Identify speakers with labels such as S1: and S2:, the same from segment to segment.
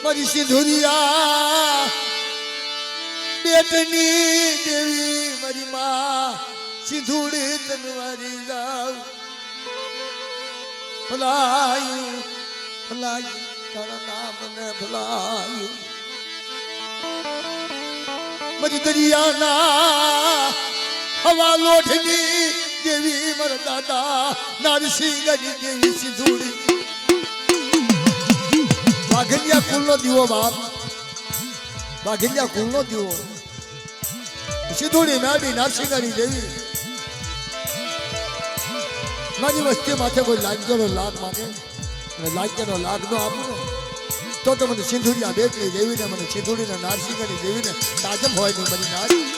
S1: મારી સિંધુરિયા બેટની દેવી મારી માં સિંધુડી તનવારી જાવ ભલાયું ભલાયું તારા નામ ને ભલાયું મારી દરિયાના હવા લોઢની દેવી મારા દાદા નારસિંહની દેવી સિંધુડી વાઘલિયા કુલનો દીવો બાપ વાઘલિયા કુલનો દીવો સિંધુડી નાડી નારસિંહની દેવી મારી વસ્તી માથે કોઈ લાગ્યોનો લાગ માંગે અને લાગ્યાનો લાગ નો આપું તો મને સિંધુરિયા બેટની દેવીને મને સિંધુડીના નારસિંહની દેવીને તાજમ હોય નહીં મારી નારી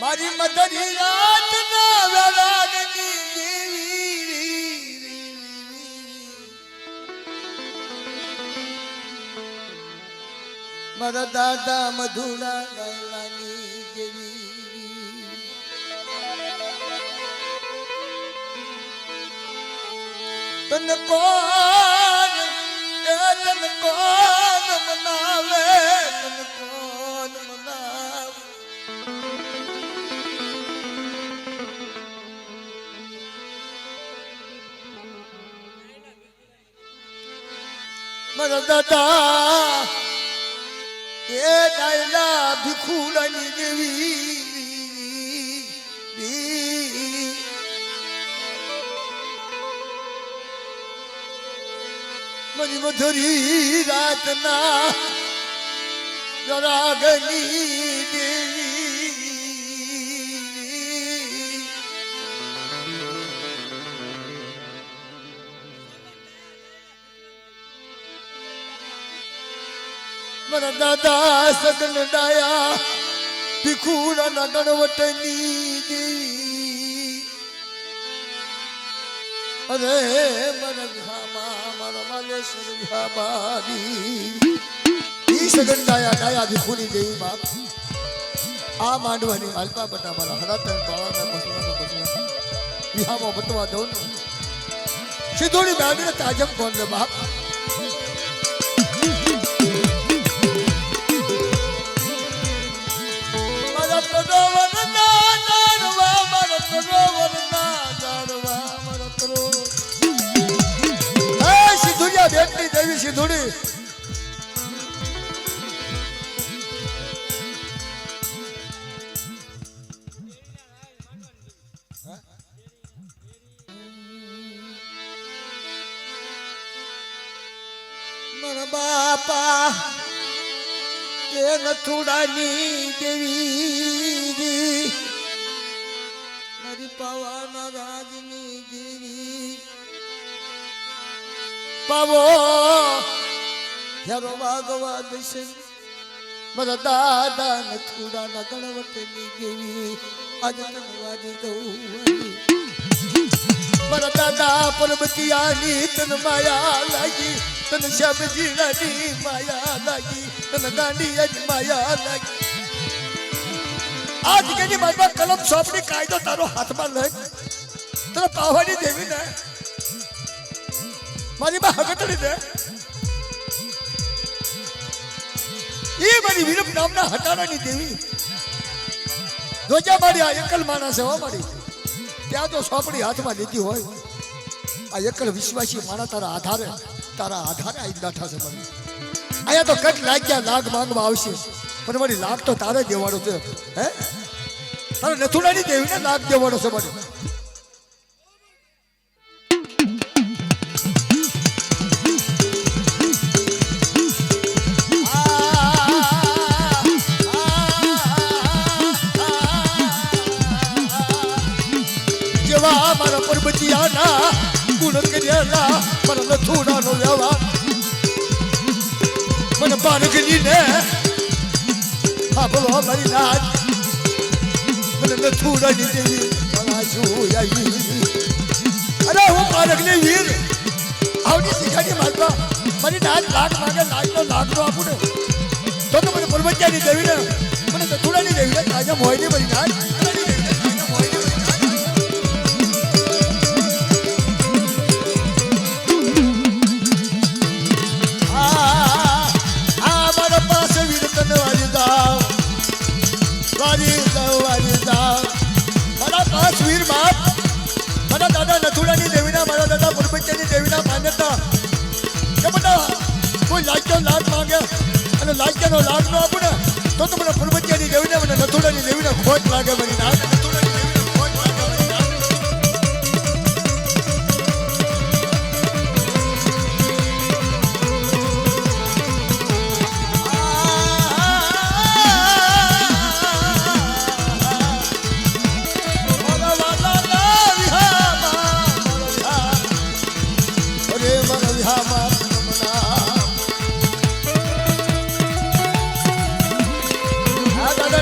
S1: મારી મધરી રાત ના વેરાગની દેવી મારા દાદા મધુરા ગલાની દેવી તન કોણ મનાવે તન કોણ મનાવે મારા દાદા એ ડાયલા ભીખુડાની દેવી મારી મધુરી રાતના રાગની દેવી મારા દાદા સગન ડાયા ભીખુડાના ગણવટની દેવી અરે મારા મારા માલેશ્વર વિહાબારી ઈ સગન ડાયા ભીખુની દેવી બાપ આ માંડવાની માલપા બટા મારા હરાતન બાળાના બસવાના વિહામાં બતવા દઉં ને સીધોડી માંડીને તાજમ કોણ ને બાપ બેટની દેવી સિંધુડી મારા બાપા એ નથુડાની દેવી મારી પાવાના રાજની દેવી પાવો યારો વાગવા દેશે મારા દાદા નથુડાના ગણવટની દેવી આજ તનવાદી દઉં મારા દાદા પરબતિયાની તન માયા લાગી તન શ્યામજીની માયા લાગી તન દાંડિયાની માયા લાગી આજ કેની મારા કલમ સોંપડી કાયદો તારો હાથમાં લઈ તને પાવાની દેવી ને મારી બા હગતડી દે એ મારી વિરમ નામના હટારાની દેવી જોજા મારી આ એકલ માણસ હો મારી ત્યાં તો સોપડી હાથમાં લીધી હોય આ એકલ વિશ્વાસી માણા તારા આધારે આવી બેઠા છે મને અહીંયા તો કટ લાગ્યા લાગ માંગવા આવશે પણ મારી લાગ તો તારે દેવાનો છે હે તારે નથુડાની દેવીને લાગ દેવાનો છે મને મારા પરબતિયાના ગુણ કર્યા મારા નથુડાનો વ્યવહાર મને પાનગીને હા બોલો મારી નાચ મને નથુડાની દેવી અરે હું પાનગની વીર આવડી શીખાની માલપા મારી નાચ લાખ માંગે લાખનો આપું ને તો મને પરબતિયાની દેવીને મને નથુડાની દેવીને તાજા હોય ને મારી નાચ નથુડાની દેવીના મારા દાદા પરબતિયાની દેવીના માન્યતા કે બધા કોઈ લાગ્યો લાગ માંગે અને લાગ્યાનો લાગ ન આપું ને તો મને પરબતિયાની દેવીને મને નથુડાની દેવીને ખોટ લાગે મારી નાથ નથુડાની દેવીને ખોટ લાગે મારી નાથ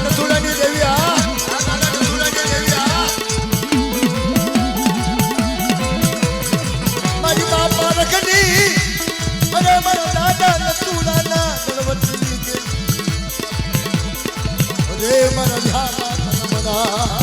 S1: નથુડાની દેવી રખની અરે મારા દાદા નતુડાના ગણવતની દેવી અરે મારા ઝાલા તનમના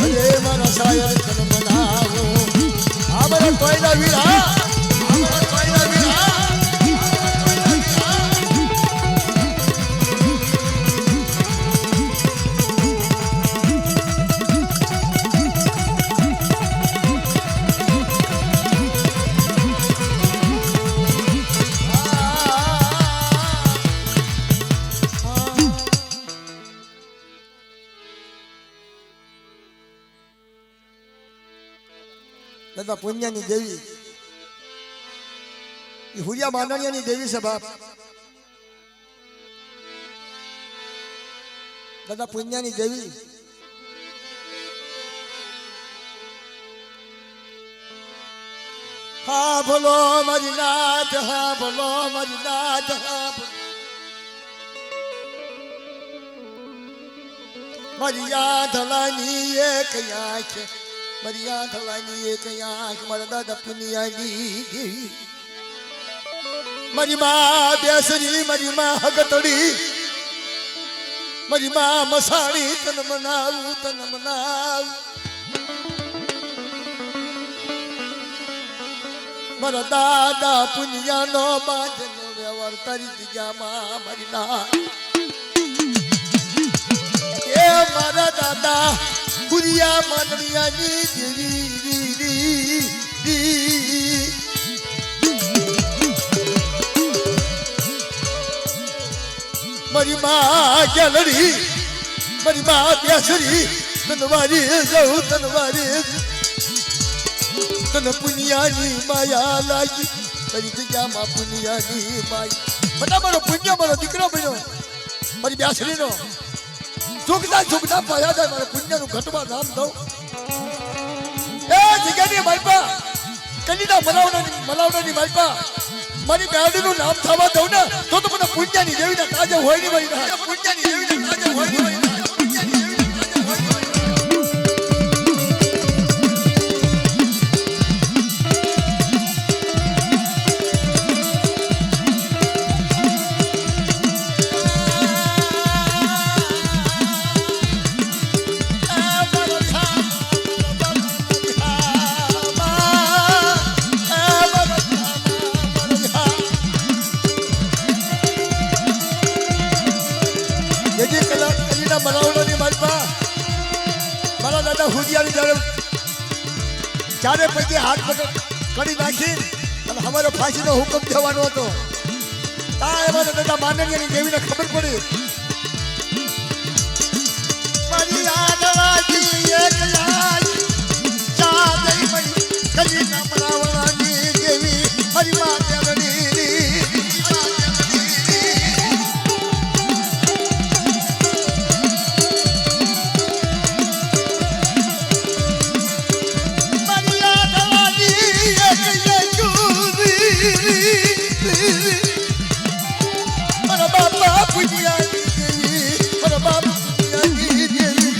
S1: અરે મારા સાયર તન બનાવો આ મારા કોઈના વીરા દાદા પુણ્યની દેવી એ હુરિયા માંડણિયાની દેવી છે બાપ દાદા પુણ્યની દેવી હા બોલો મારી નાથ હા બોલો મારી નાથ હા મારી યાદ હલાની એક આંખ મારી આંખ હલાની એક આંખ મારા દાદા પુનિયાની દેવી મારી માં બેસરી મારી માં હગતડી મારી માં મસાણી તન મનાવું મારા દાદા પુનિયાનો બાજનો વ્યવહાર તારી જગ્યામાં મારી ના એ મારા દાદા પુરિયા માંડણિયાની દેવી મારી માં ગેલડી મારી માં બેસરી તનવારી જવું તનવારી તન પુનિયાની માયા લાગી તારી જગ્યામાં પુનિયાની માયા બધા મારો પુણ્ય મારો દીકરો બન્યો મારી બેસરીનો સુખના પાયા જાય મારે પુણ્યનું ઘટમાં નામ દઉં એ જગ્યાની માલપા કલીના મલાવડાની માલપા મારી ગાડીનું નામ થવા દઉં ને તો મને પુણ્યની દેવીના કાજે હોય નહીં મળી પુણ્યની દેવીના કાજે હોય નહીં ચારે પૈકી હાથ પકડ કરી નાખી અને અમારો ફાંસીનો હુકમ થવાનો હતો તા એમાં દાદા માંડણિયાની દેવીને ખબર પડી મારી આદવાજી એક લાજ ચાદઈ મઈ કલીના મરાવવાની દેવી મારી માતાની મારા બાપા પુનિયાની દેવી મારા બાપા પુનિયાની દેવી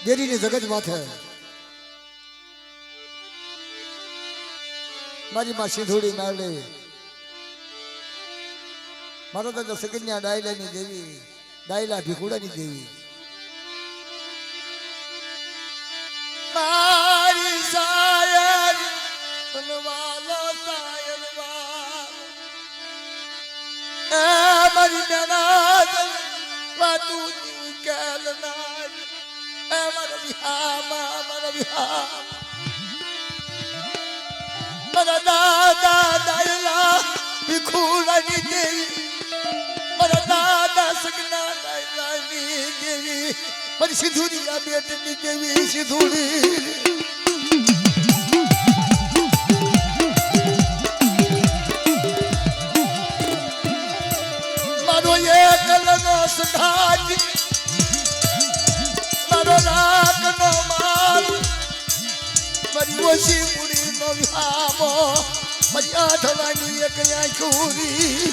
S1: દેરીની જગત માથે મારી માં સિંધુડી મારલે મારો તો સગન્યા ડાયલાની દેવી ડાયલા ભીખુડાની દેવી મારી સાયર વાલો સાયર વાલો મારી નનાદ વાતું કેલ ના મારા વિહા મારા દાદા ડાયલા ભીખુડાની દેવી મારા દાદા સગના ડાયલાની દેવી મારી સિંધુડી આ બેટની દેવી સિંધુડી મારો એકલનો સખાજી મારો રાખનો માલ મારી ઓછી મુડીનો વિહામો મારી આઠવાની એક આંખુરી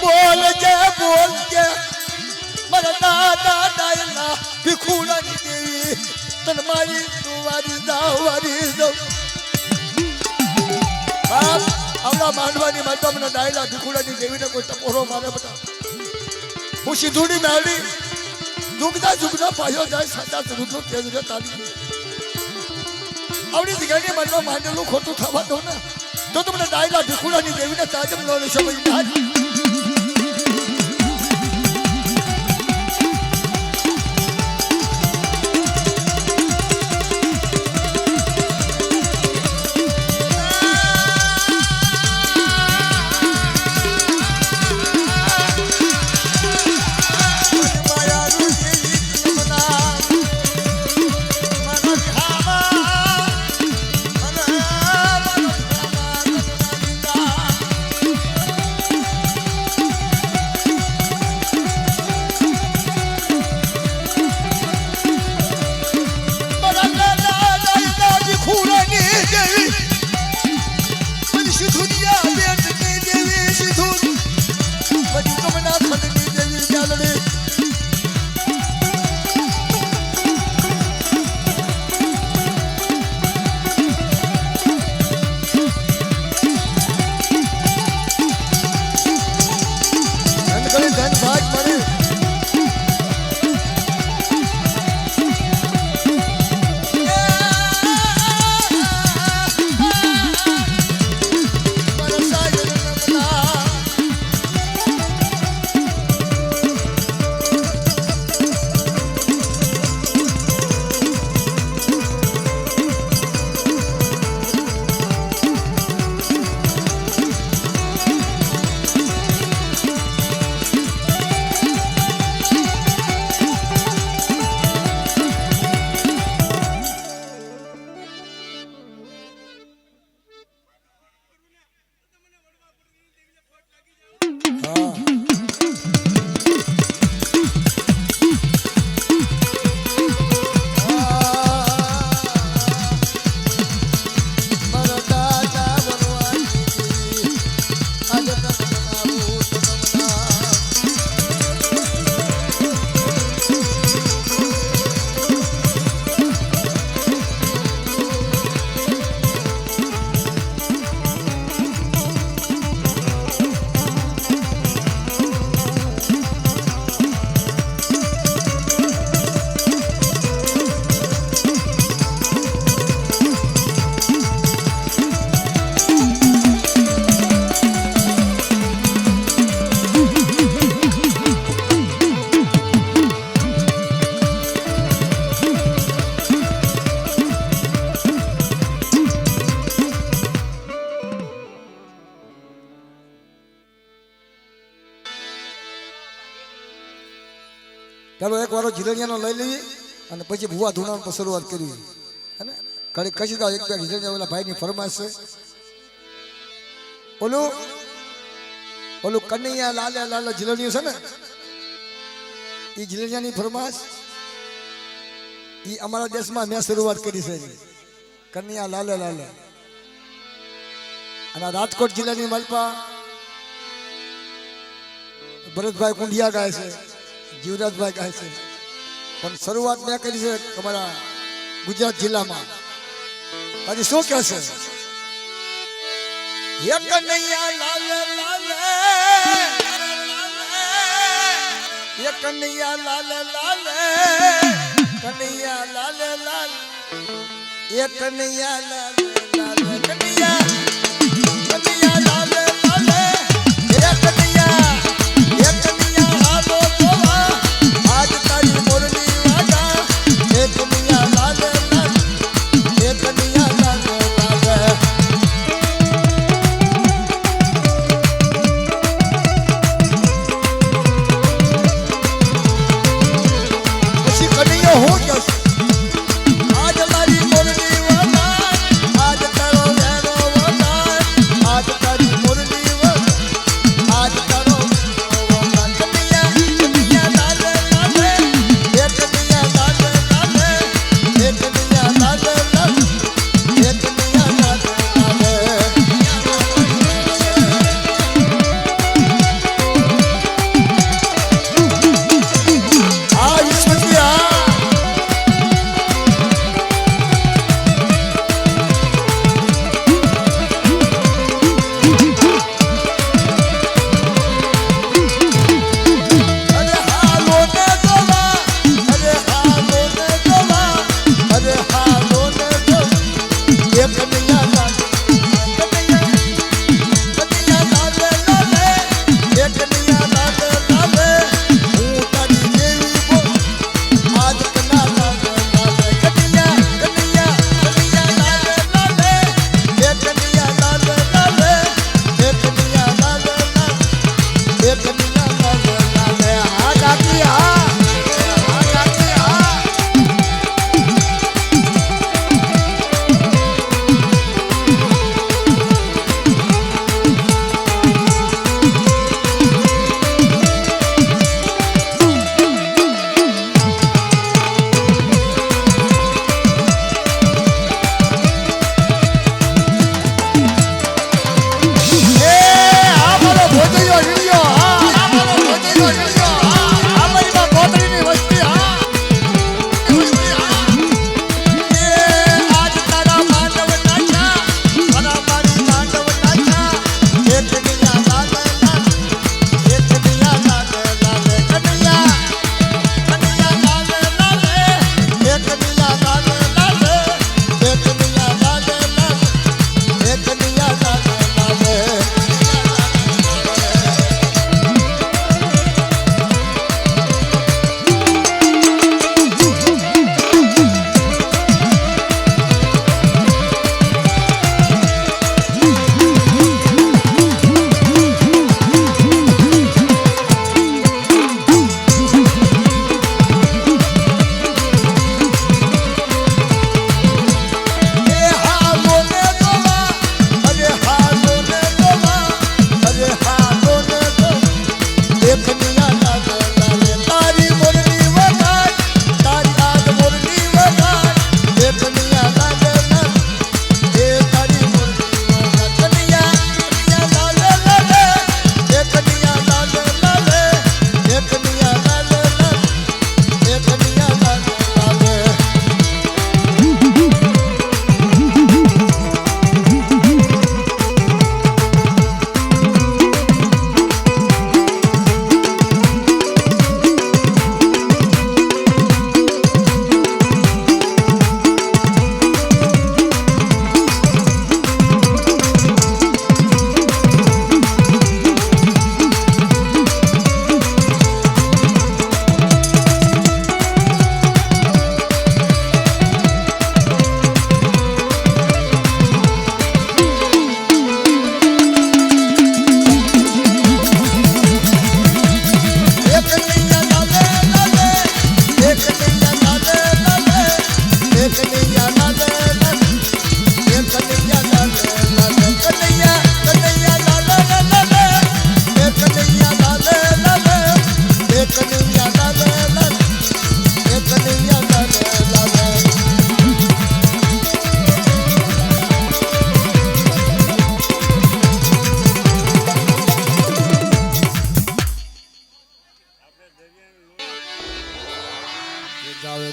S1: બોલજે મારા દાદા ડાયલા ભીખુડાની દેવી તન મારી તુવારી દાવારી દઉં બાપ આવડા માંડવાની માતા મને ડાયલા ભીખુડાની દેવીને કોઈ ટપોરો મારે બતા હું સિંધુડી મેળવી દુગના પાયો જાય સાચા સ્વરૂપનો તેજ રે તારી આવડી જગ્યાની મનમાં માંડેલું ખોટું થવા દો ને તો તમને ડાયલા ભીખુડાની દેવીને તાજમ લો સમજ ના ચાલો એક વારો જીલણિયાનો લઈ લઈએ અને પછી ભૂવા ધૂણાની શરૂઆત કરવી હે ને ઘડી કશી તો એક બે જીલણિયા ઓલા ભાઈની ફરમાશ છે ઓલું કનૈયા લાલે જીલણિયું છે ને એ જીલણિયાની ફરમાશ એ અમારા દેશમાં મેં શરૂઆત કરી છે કનૈયા લાલે અને રાજકોટ જિલ્લાની માલપા ભરતભાઈ કુંડિયા ગાય છે જીવરાજભાઈ ગાય છે પણ શરૂઆત મેં કરી છે તમારા ગુજરાત જિલ્લામાં તારી શું કહે છે એ કનૈયા લાલ લાલ એ કનૈયા લાલ લાલ કનૈયા લાલ લાલ એ કનૈયા લાલ લાલ કનૈયા કનૈયા લાલ લાલ એ કનૈયા હાલો જોવા આજ તારી મોરલી વાગા એ કનૈયા લાલ લાલ એ કનૈયા લાલ લાલ પછી કનૈયો હું કહું આજ તારી મોરલી વાગા આજ તારો વેણો વાગા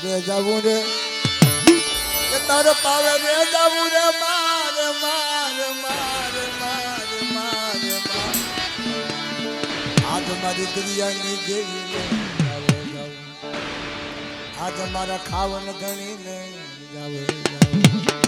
S1: રે જાવું રે કે તારે પાવે રે જાવું રે માર માર માર માર માર માર આજ મારી દરિયાની દેવી ને જાવે જાવું આજ મારા ખાવન ગણી ને જાવે જાવું